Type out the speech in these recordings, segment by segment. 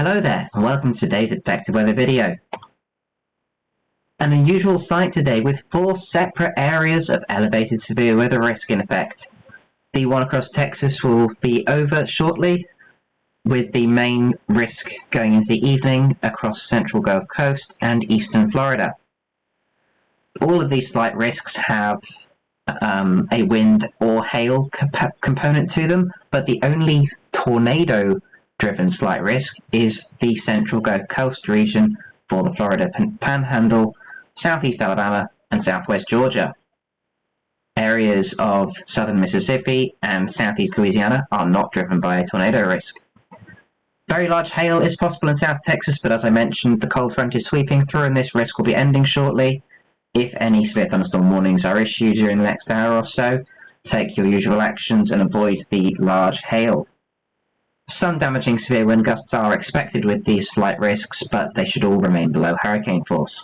Hello there, and welcome to today's Advective weather video. An unusual sight today with 4 separate areas of elevated severe weather risk in effect. The one across Texas will be over shortly, with the main risk going into the evening across central Gulf Coast and eastern Florida. All of these slight risks have a wind or hail component to them, but the only tornado-driven slight risk is the central Gulf Coast region for the Florida Panhandle, southeast Alabama, and southwest Georgia. Areas of southern Mississippi and southeast Louisiana are not driven by a tornado risk. Very large hail is possible in South Texas, but as I mentioned, the cold front is sweeping through and this risk will be ending shortly. If any severe thunderstorm warnings are issued during the next hour or so, take your usual actions and avoid the large hail. Some damaging severe wind gusts are expected with these slight risks, but they should all remain below hurricane force.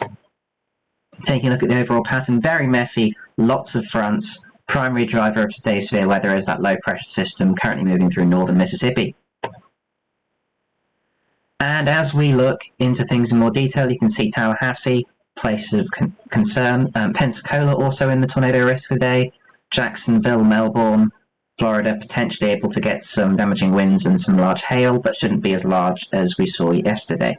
Taking a look at the overall pattern, very messy, lots of fronts. Primary driver of today's severe weather is that low pressure system currently moving through northern Mississippi. And as we look into things in more detail, you can see Tallahassee, place of concern. Pensacola also in the tornado risk today. Jacksonville, Melbourne, Florida potentially able to get some damaging winds and some large hail, but shouldn't be as large as we saw yesterday.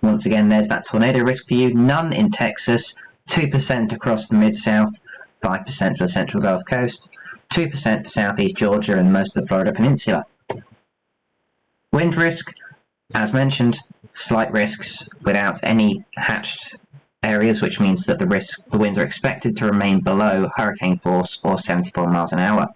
Once again, there's that tornado risk for you. None in Texas, 2% across the Mid-South, 5% for the central Gulf Coast, 2% for southeast Georgia and most of the Florida Peninsula. Wind risk, as mentioned, slight risks without any hatched areas, which means that the winds are expected to remain below hurricane force or 74 miles an hour.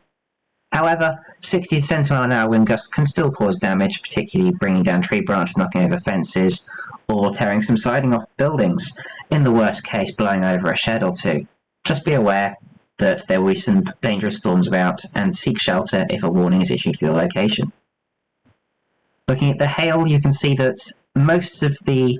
However, 60 to 70 mile an hour wind gusts can still cause damage, particularly bringing down tree branches, knocking over fences, or tearing some siding off buildings, in the worst case blowing over a shed or two. Just be aware that there will be some dangerous storms about and seek shelter if a warning is issued for your location. Looking at the hail, you can see that most of the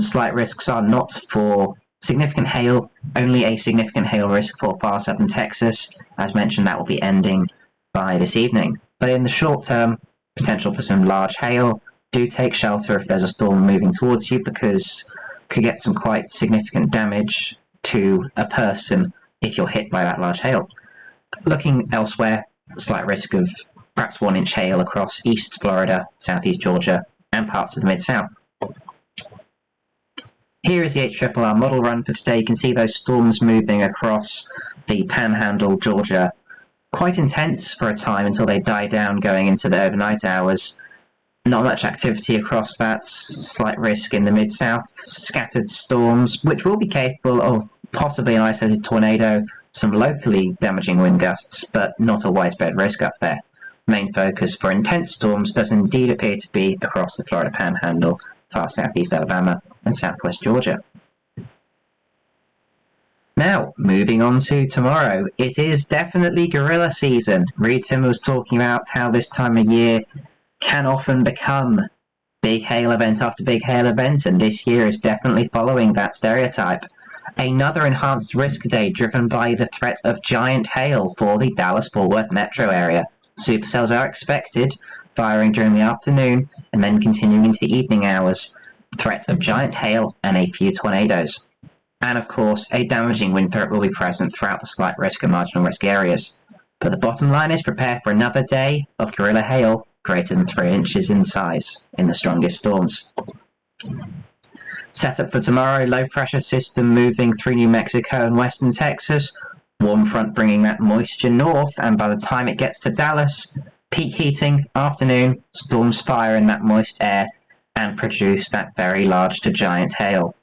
slight risks are not for significant hail, only a significant hail risk for far southern Texas. As mentioned, that will be ending by this evening. But in the short term, potential for some large hail. Do take shelter if there's a storm moving towards you, because could get some quite significant damage to a person if you're hit by that large hail. Looking elsewhere, slight risk of perhaps 1-inch hail across east Florida, southeast Georgia, and parts of the Mid-South. Here is the HRRR model run for today. You can see those storms moving across the Panhandle, Georgia. Quite intense for a time until they die down going into the overnight hours. Not much activity across that, slight risk in the Mid-South, scattered storms, which will be capable of possibly an isolated tornado, some locally damaging wind gusts, but not a widespread risk up there. Main focus for intense storms does indeed appear to be across the Florida Panhandle, far southeast Alabama, and southwest Georgia. Now, moving on to tomorrow. It is definitely gorilla season. Reed Tim was talking about how this time of year can often become big hail event after big hail event, and this year is definitely following that stereotype. Another enhanced risk day driven by the threat of giant hail for the Dallas-Fort Worth metro area. Supercells are expected, firing during the afternoon and then continuing into the evening hours. Threats of giant hail and a few tornadoes. And of course, a damaging wind threat will be present throughout the slight risk and marginal risk areas. But the bottom line is prepare for another day of gorilla hail greater than 3 inches in size in the strongest storms. Set up for tomorrow, low pressure system moving through New Mexico and western Texas, warm front bringing that moisture north, and by the time it gets to Dallas, peak heating, afternoon, storms fire in that moist air and produce that very large to giant hail.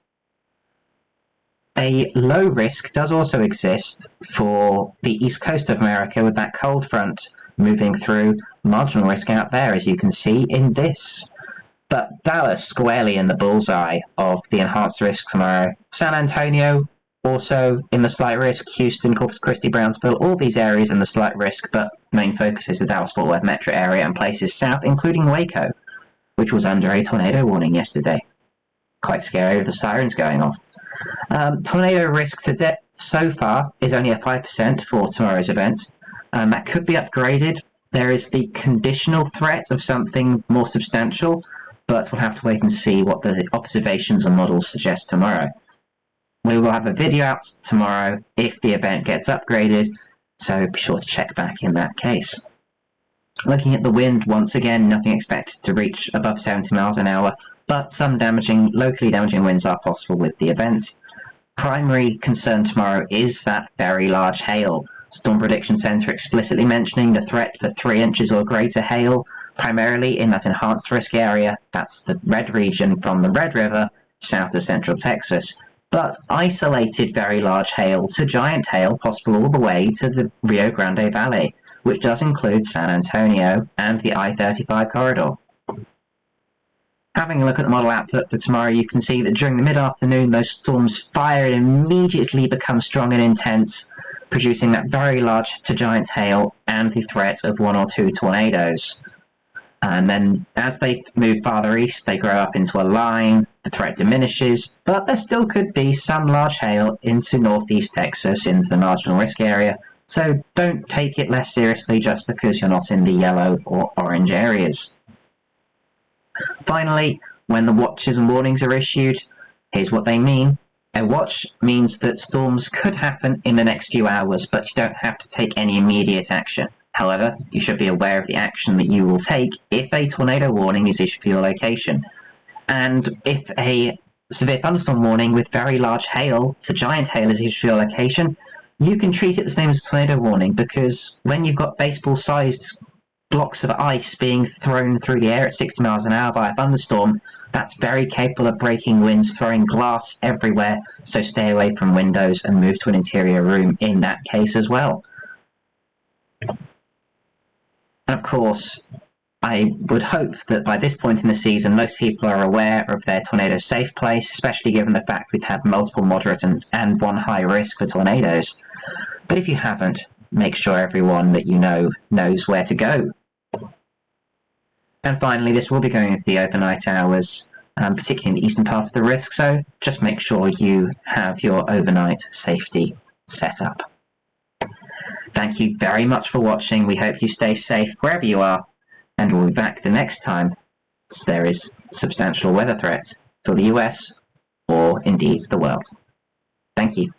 A low risk does also exist for the east coast of America with that cold front moving through, marginal risk out there as you can see in this. But Dallas squarely in the bullseye of the enhanced risk tomorrow. San Antonio also in the slight risk, Houston, Corpus Christi, Brownsville, all these areas in the slight risk, but main focus is the Dallas-Fort Worth metro area and places south, including Waco, which was under a tornado warning yesterday. Quite scary with the sirens going off. Tornado risk so far is only a 5% for tomorrow's event. That could be upgraded There is the conditional threat of something more substantial, but we'll have to wait and see what the observations and models suggest tomorrow. We will have a video out tomorrow if the event gets upgraded, so be sure to check back in that case. Looking at the wind, once again, nothing expected to reach above 70 miles an hour, but some locally damaging winds are possible with the event. Primary concern tomorrow is that very large hail. Storm Prediction Center explicitly mentioning the threat for 3 inches or greater hail, primarily in that enhanced risk area, that's the red region from the Red River south of central Texas, but isolated very large hail to giant hail possible all the way to the Rio Grande Valley, which does include San Antonio and the I-35 corridor. Having a look at the model output for tomorrow, you can see that during the mid-afternoon those storms fire and immediately become strong and intense, producing that very large to giant hail and the threat of 1 or 2 tornadoes. And then as they move farther east, they grow up into a line, the threat diminishes, but there still could be some large hail into northeast Texas, into the marginal risk area, so don't take it less seriously just because you're not in the yellow or orange areas. Finally, when the watches and warnings are issued, here's what they mean. A watch means that storms could happen in the next few hours, but you don't have to take any immediate action. However, you should be aware of the action that you will take if a tornado warning is issued for your location. And if a severe thunderstorm warning with very large hail to giant hail is issued for your location, you can treat it the same as a tornado warning, because when you've got baseball-sized blocks of ice being thrown through the air at 60 miles an hour by a thunderstorm, that's very capable of breaking winds, throwing glass everywhere, so stay away from windows and move to an interior room in that case as well. And of course, I would hope that by this point in the season, most people are aware of their tornado safe place, especially given the fact we've had multiple moderate and 1 high risk for tornadoes. But if you haven't, make sure everyone that you know knows where to go. And finally, this will be going into the overnight hours, particularly in the eastern part of the risk, so just make sure you have your overnight safety set up. Thank you very much for watching. We hope you stay safe wherever you are, and we'll be back the next time there is substantial weather threat for the US or indeed the world. Thank you.